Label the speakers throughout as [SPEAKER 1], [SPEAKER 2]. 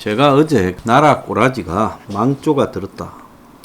[SPEAKER 1] 제가 어제 나라 꼬라지가 망조가 들었다.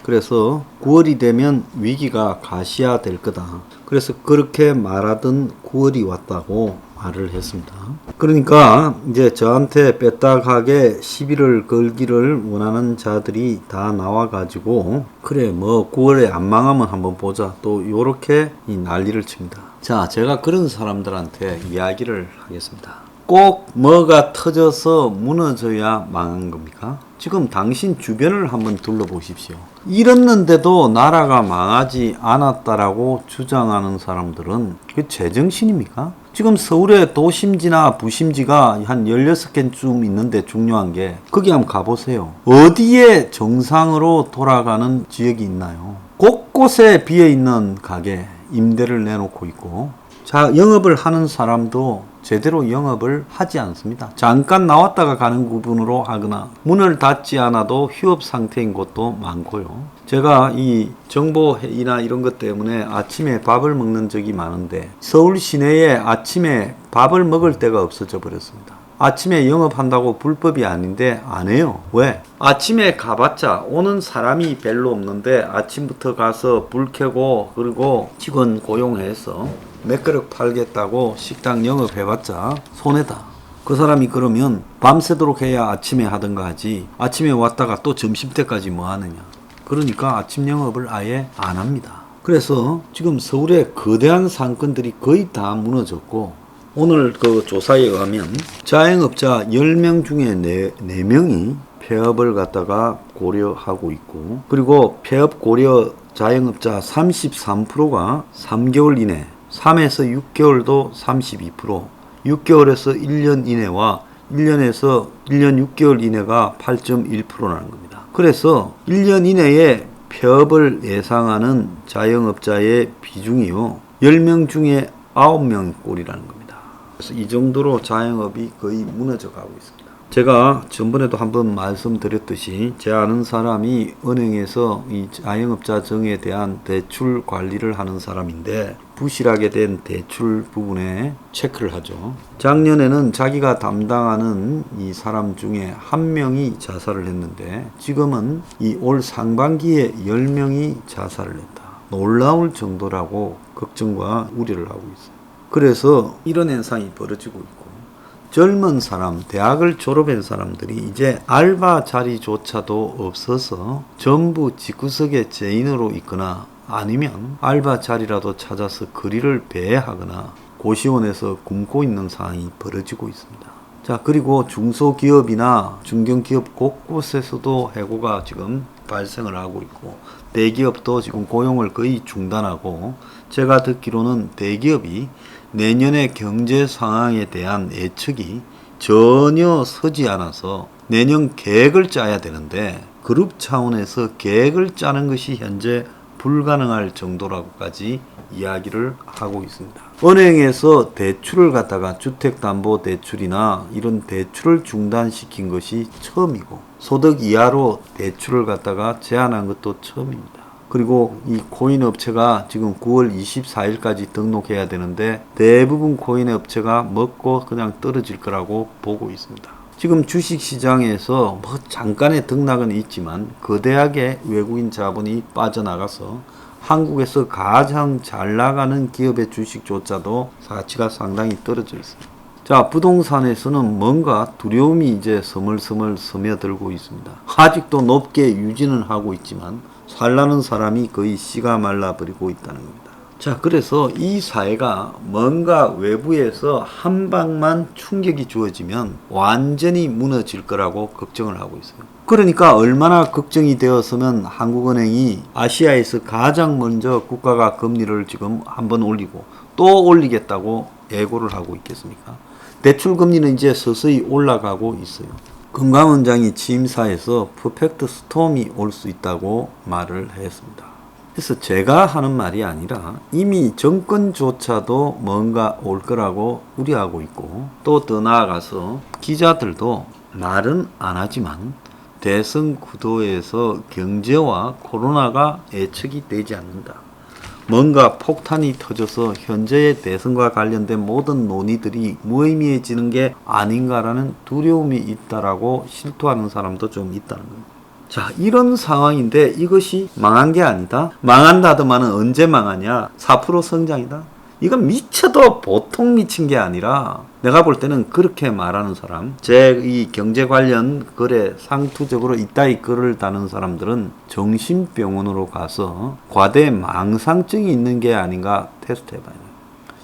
[SPEAKER 1] 그래서 9월이 되면 위기가 가시화될 거다. 그래서 그렇게 말하던 9월이 왔다고 말을 했습니다. 그러니까 이제 저한테 빼딱하게 시비를 걸기를 원하는 자들이 다 나와가지고 그래 뭐 9월에 안 망하면 한번 보자 또 요렇게 이 난리를 칩니다. 자, 제가 그런 사람들한테 이야기를 하겠습니다. 꼭 뭐가 터져서 무너져야 망한 겁니까? 지금 당신 주변을 한번 둘러보십시오. 이랬는데도 나라가 망하지 않았다라고 주장하는 사람들은 그 제정신입니까? 지금 서울에 도심지나 부심지가 한 16개쯤 있는데 중요한 게 거기 한번 가보세요. 어디에 정상으로 돌아가는 지역이 있나요? 곳곳에 비어있는 가게 임대를 내놓고 있고 자, 영업을 하는 사람도 제대로 영업을 하지 않습니다. 잠깐 나왔다가 가는 구분으로 하거나 문을 닫지 않아도 휴업 상태인 곳도 많고요. 제가 이 정보회의나 이런 것 때문에 아침에 밥을 먹는 적이 많은데 서울 시내에 아침에 밥을 먹을 데가 없어져 버렸습니다. 아침에 영업한다고 불법이 아닌데 안 해요. 왜? 아침에 가봤자 오는 사람이 별로 없는데 아침부터 가서 불 켜고 그리고 직원 고용해서 몇 그릇 팔겠다고 식당 영업해봤자 손해다. 그 사람이 그러면 밤새도록 해야 아침에 하던가 하지 아침에 왔다가 또 점심때까지 뭐 하느냐. 그러니까 아침 영업을 아예 안 합니다. 그래서 지금 서울의 거대한 상권들이 거의 다 무너졌고 오늘 그 조사에 의하면 자영업자 10명 중에 4명이 폐업을 갖다가 고려하고 있고 그리고 폐업 고려 자영업자 33%가 3개월 이내 3에서 6개월도 32%, 6개월에서 1년 이내와 1년에서 1년 6개월 이내가 8.1%라는 겁니다. 그래서 1년 이내에 폐업을 예상하는 자영업자의 비중이요. 10명 중에 9명 꼴이라는 겁니다. 그래서 이 정도로 자영업이 거의 무너져 가고 있습니다. 제가 전번에도 한번 말씀드렸듯이 제 아는 사람이 은행에서 이 자영업자 정에 대한 대출 관리를 하는 사람인데 부실하게 된 대출 부분에 체크를 하죠. 작년에는 자기가 담당하는 이 사람 중에 1명이 자살을 했는데 지금은 이 올 상반기에 10명이 자살을 했다. 놀라울 정도라고 걱정과 우려를 하고 있어요. 그래서 이런 현상이 벌어지고 있고 젊은 사람, 대학을 졸업한 사람들이 이제 알바 자리조차도 없어서 전부 집구석에 죄인으로 있거나 아니면 알바 자리라도 찾아서 거리를 배회하거나 고시원에서 굶고 있는 상황이 벌어지고 있습니다. 자, 그리고 중소기업이나 중견기업 곳곳에서도 해고가 지금 발생을 하고 있고 대기업도 지금 고용을 거의 중단하고 제가 듣기로는 대기업이 내년의 경제 상황에 대한 예측이 전혀 서지 않아서 내년 계획을 짜야 되는데 그룹 차원에서 계획을 짜는 것이 현재 불가능할 정도라고까지 이야기를 하고 있습니다. 은행에서 대출을 갖다가 주택담보대출이나 이런 대출을 중단시킨 것이 처음이고 소득 이하로 대출을 갖다가 제한한 것도 처음입니다. 그리고 이 코인 업체가 지금 9월 24일까지 등록해야 되는데 대부분 코인 업체가 먹고 그냥 떨어질 거라고 보고 있습니다. 지금 주식시장에서 뭐 잠깐의 등락은 있지만 거대하게 외국인 자본이 빠져나가서 한국에서 가장 잘 나가는 기업의 주식조차도 가치가 상당히 떨어져 있습니다. 자, 부동산에서는 뭔가 두려움이 이제 스멀스멀 스며들고 있습니다. 아직도 높게 유지는 하고 있지만 살라는 사람이 거의 씨가 말라버리고 있다는 겁니다. 자, 그래서 이 사회가 뭔가 외부에서 한 방만 충격이 주어지면 완전히 무너질 거라고 걱정을 하고 있어요. 그러니까 얼마나 걱정이 되었으면 한국은행이 아시아에서 가장 먼저 국가가 금리를 지금 한번 올리고 또 올리겠다고 예고를 하고 있겠습니까? 대출금리는 이제 서서히 올라가고 있어요. 금감원장이 취임사에서 퍼펙트 스톰이 올 수 있다고 말을 했습니다. 그래서 제가 하는 말이 아니라 이미 정권조차도 뭔가 올 거라고 우려하고 있고 또 더 나아가서 기자들도 말은 안 하지만 대선 구도에서 경제와 코로나가 예측이 되지 않는다. 뭔가 폭탄이 터져서 현재의 대선과 관련된 모든 논의들이 무의미해지는 게 아닌가라는 두려움이 있다라고 실토하는 사람도 좀 있다는 거예요. 자, 이런 상황인데 이것이 망한 게 아니다. 망한다 하더만은 언제 망하냐? 4% 성장이다. 이건 미쳐도 보통 미친 게 아니라 내가 볼 때는 그렇게 말하는 사람, 제 이 경제 관련 글에 상투적으로 이따위 글을 다는 사람들은 정신병원으로 가서 과대 망상증이 있는 게 아닌가 테스트 해봐요.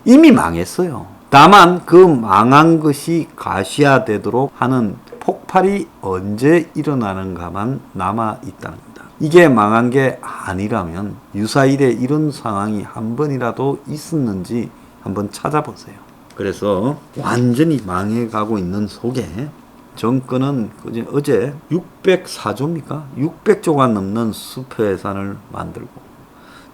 [SPEAKER 1] 이미 망했어요. 다만 그 망한 것이 가시화되도록 하는 폭발이 언제 일어나는가만 남아 있다는 겁니다. 이게 망한 게 아니라면 유사일에 이런 상황이 한 번이라도 있었는지 한번 찾아보세요. 그래서 완전히 망해가고 있는 속에 정권은 어제 604조입니까? 600조가 넘는 수표 예산을 만들고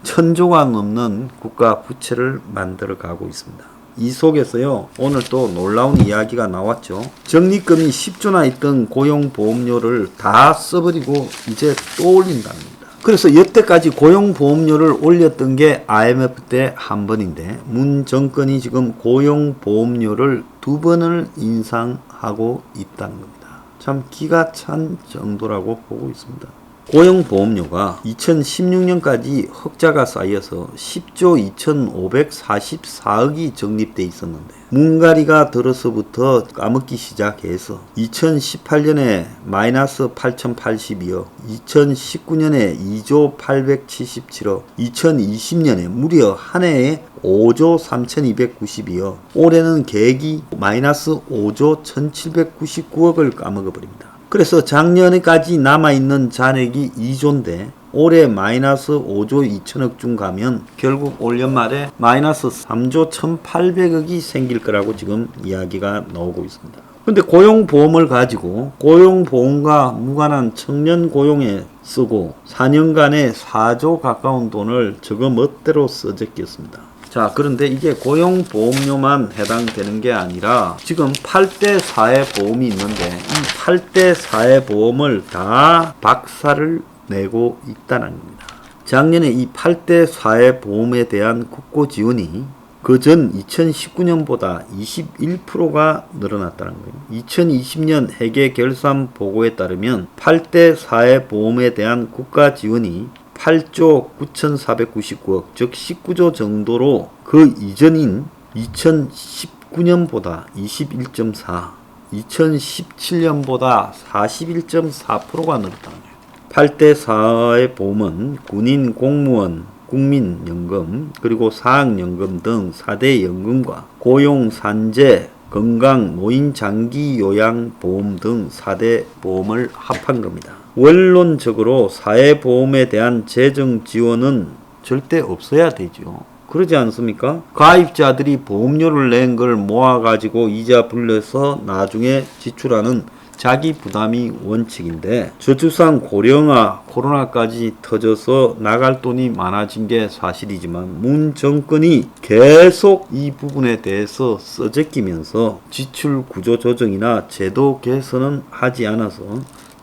[SPEAKER 1] 1000조가 넘는 국가 부채를 만들어가고 있습니다. 이 속에서요, 오늘 또 놀라운 이야기가 나왔죠. 적립금이 10조나 있던 고용보험료를 다 써버리고 이제 또 올린다는 겁니다. 그래서 여태까지 고용보험료를 올렸던 게 IMF 때 한 번인데 문 정권이 지금 고용보험료를 2번을 인상하고 있다는 겁니다. 참 기가 찬 정도라고 보고 있습니다. 고용보험료가 2016년까지 흑자가 쌓여서 10조 2544억이 적립돼 있었는데 문가리가 들어서부터 까먹기 시작해서 2018년에 마이너스 8082억, 2019년에 2조 877억, 2020년에 무려 한 해에 5조 3292억, 올해는 계획이 마이너스 5조 1799억을 까먹어버립니다. 그래서 작년에까지 남아있는 잔액이 2조인데 올해 마이너스 5조 2천억 중 가면 결국 올 연말에 마이너스 3조 1800억이 생길 거라고 지금 이야기가 나오고 있습니다. 근데 고용보험을 가지고 고용보험과 무관한 청년 고용에 쓰고 4년간에 4조 가까운 돈을 저거 멋대로 써제꼈습니다. 자, 그런데 이게 고용보험료만 해당되는 게 아니라 지금 8대 4의 보험이 있는데 이 8대 4의 보험을 다 박살을 내고 있다는 겁니다. 작년에 이 8대 4의 보험에 대한 국고 지원이 그전 2019년보다 21%가 늘어났다는 거예요. 2020년 회계 결산 보고에 따르면 8대 4의 보험에 대한 국가 지원이 8조 9,499억, 즉 19조 정도로 그 이전인 2019년보다 21.4, 2017년보다 41.4%가 늘었다는 거예요. 8대 4의 보험은 군인, 공무원, 국민연금, 그리고 사학연금 등 4대 연금과 고용, 산재, 건강, 노인, 장기 요양 보험 등 4대 보험을 합한 겁니다. 원론적으로 사회보험에 대한 재정 지원은 절대 없어야 되죠. 그러지 않습니까? 가입자들이 보험료를 낸 걸 모아가지고 이자 불려서 나중에 지출하는 자기 부담이 원칙인데 저출산 고령화 코로나까지 터져서 나갈 돈이 많아진 게 사실이지만 문 정권이 계속 이 부분에 대해서 써제끼면서 지출 구조 조정이나 제도 개선은 하지 않아서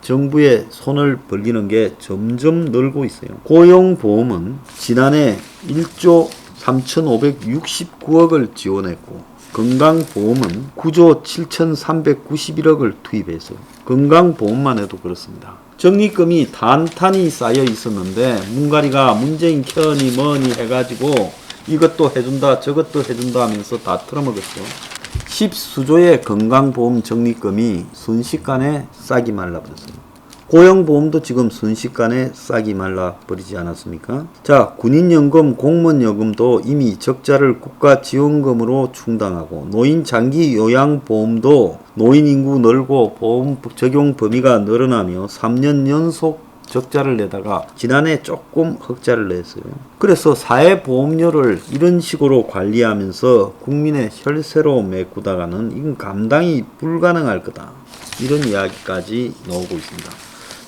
[SPEAKER 1] 정부의 손을 벌리는 게 점점 늘고 있어요. 고용보험은 지난해 1조 3,569억을 지원했고 건강보험은 9조 7,391억을 투입했어요. 건강보험만 해도 그렇습니다. 적립금이 단단히 쌓여 있었는데 문가리가 문재인 켜니 뭐니 해가지고 이것도 해준다 저것도 해준다 하면서 다 틀어먹었죠. 10수조의 건강보험 적립금이 순식간에 싹이 말라버렸어요. 고용보험도 지금 순식간에 싹이 말라버리지 않았습니까? 자, 군인연금, 공무원연금도 이미 적자를 국가지원금으로 충당하고 노인 장기 요양보험도 노인 인구 늘고 보험 적용 범위가 늘어나며 3년 연속 적자를 내다가 지난해 조금 흑자를 냈어요. 그래서 사회보험료를 이런 식으로 관리하면서 국민의 혈세로 메꾸다가는 이건 감당이 불가능할 거다. 이런 이야기까지 나오고 있습니다.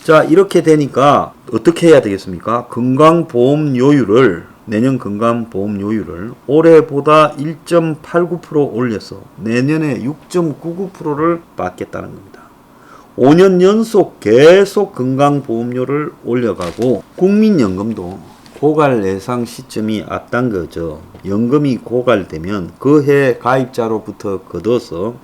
[SPEAKER 1] 자, 이렇게 되니까 어떻게 해야 되겠습니까? 건강보험료율을 내년 건강보험료율을 올해보다 1.89% 올려서 내년에 6.99%를 받겠다는 겁니다. 5년 연속 계속 건강보험료를 올려가고 국민연금도 고갈 예상 시점이 앞당겨져 연금이 고갈되면 그 해 가입자로부터 거둬서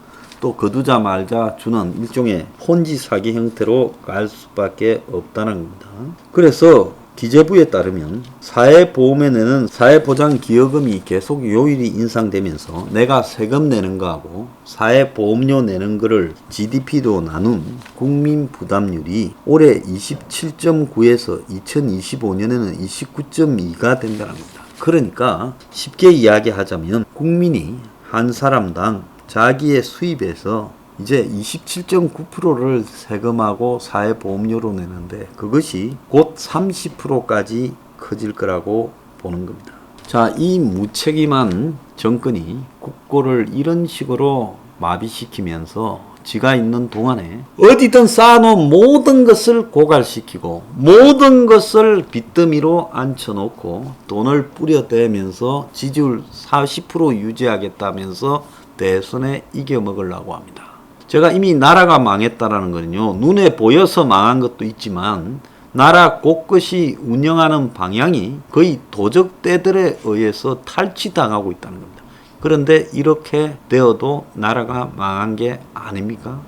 [SPEAKER 1] 또 거두자 말자 주는 일종의 혼지 사기 형태로 갈 수밖에 없다는 겁니다. 그래서 기재부에 따르면 사회보험에 내는 사회보장기여금이 계속 요일이 인상되면서 내가 세금 내는 거하고 사회보험료 내는 거를 GDP로 나눈 국민부담률이 올해 27.9에서 2025년에는 29.2가 된다는 겁니다. 그러니까 쉽게 이야기하자면 국민이 한 사람당 자기의 수입에서 이제 27.9%를 세금하고 사회보험료로 내는데 그것이 곧 30%까지 커질 거라고 보는 겁니다. 자, 이 무책임한 정권이 국고를 이런 식으로 마비시키면서 지가 있는 동안에 어디든 쌓아놓은 모든 것을 고갈시키고 모든 것을 빚더미로 앉혀놓고 돈을 뿌려대면서 지지율 40% 유지하겠다면서 대선에 이겨먹으려고 합니다. 제가 이미 나라가 망했다라는 거는요, 눈에 보여서 망한 것도 있지만 나라 곳곳이 운영하는 방향이 거의 도적대들에 의해서 탈취당하고 있다는 겁니다. 그런데 이렇게 되어도 나라가 망한 게 아닙니까?